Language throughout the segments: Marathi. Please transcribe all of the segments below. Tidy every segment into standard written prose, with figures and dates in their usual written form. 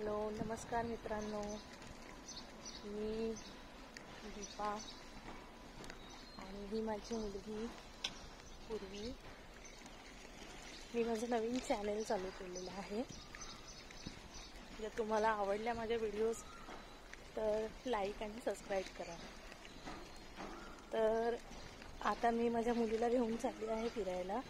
हॅलो, नमस्कार मित्रांनो. मी दीपा आणि ही माझी मुलगी पूर्वी. मी माझं नवीन चॅनेल चालू केलेलं आहे. जर तुम्हाला आवडल्या माझ्या व्हिडिओज तर लाईक आणि सबस्क्राईब करा. तर आता मी माझ्या मुलीला घेऊन चालली आहे फिरायला.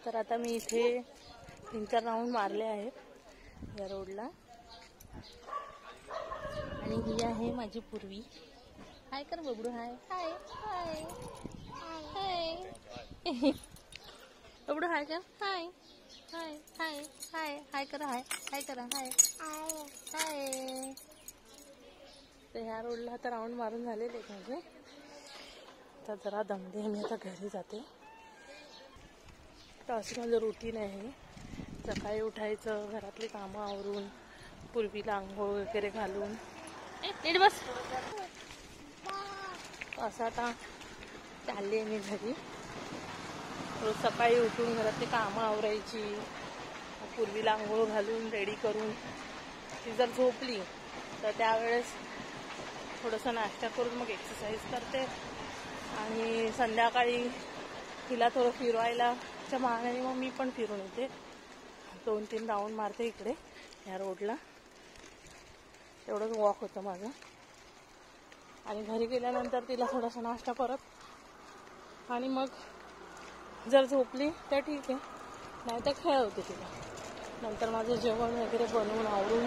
तर आता मी इथे 3-4 राऊंड मारले आहेत या रोडला. आणि ही आहे माझी पूर्वी. हाय कर बबडू. हाय हाय हाय हाय बबडू. हाय कर. हाय हाय हाय हाय हाय करा. हाय हाय करा. हाय हाय. तर ह्या रोडला आता राऊंड मारून झालेले माझे. आता जरा दमले, मी आता घरी जाते. तर असं माझं रुटीन आहे. सकाळी उठायचं, घरातली कामं आवरून, पूर्वीला आंघोळ वगैरे घालून नीट बस. असं आता चालली आहे मी घरी. रोज सकाळी उठून घरातली कामं आवरायची, पूर्वीला आंघोळ घालून रेडी करून ती जर झोपली तर त्यावेळेस थोडंसं नाश्ता करून मग एक्सरसाइज करते. आणि संध्याकाळी तिला थोडं फिरवायलाच्या बहाण्याने मग मी पण फिरून येते. 2-3 राऊंड मारते इकडे ह्या रोडला. तेवढंच वॉक होतं माझं. आणि घरी गेल्यानंतर तिला थोडासा नाश्ता परत. आणि मग जर झोपली तर ठीक आहे, नाही तर खेळवते तिला. नंतर माझं जेवण वगैरे बनवून आवरून,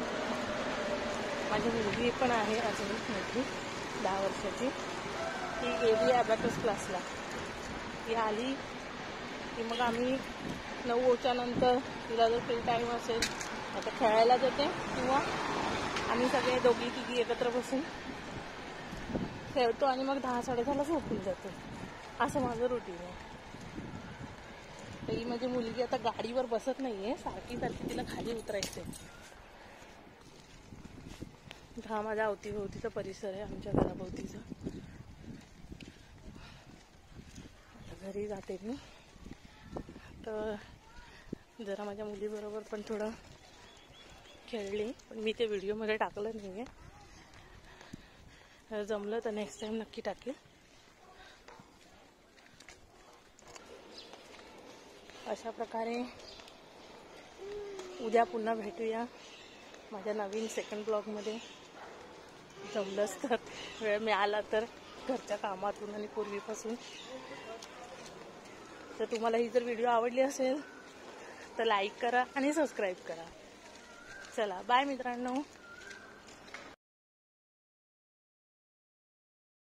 माझी मुलगी पण आहे अजून मोठी 10 वर्षाची. ती गेली अबॅकस क्लासला. ती आली की मग आम्ही 9:00च्या नंतर तिला जर फ्री टाईम असेल आता खेळायला जाते, किंवा आम्ही सगळे दोघी-तिघी एकत्र बसून खेळतो आणि मग 10-10:30ला झोपून जातो. असं माझं रुटीन आहे. तर ही माझी मुलगी आता गाडीवर बसत नाहीये, सारखी तिला खाली उतरायचंय. हा माझ्या अवतीभोवतीचा परिसर आहे, आमच्या घराभोवतीचा. घरी जाते मी. तर जरा माझ्या मुलीबरोबर पण थोडं खेळली, पण मी ते व्हिडिओमध्ये टाकलं नाही आहे. जमलं तर नेक्स्ट टाइम नक्की टाकेल. अशा प्रकारे उद्या पुन्हा भेटूया माझ्या नवीन सेकंड ब्लॉगमध्ये. जमलंच तर, वेळ मिळाला तर, घरच्या कामातून आणि पूर्वीपासून. तर तुम्हाला ही जर व्हिडिओ आवडली असेल तर लाईक करा आणि सबस्क्राईब करा. चला बाय मित्रांनो.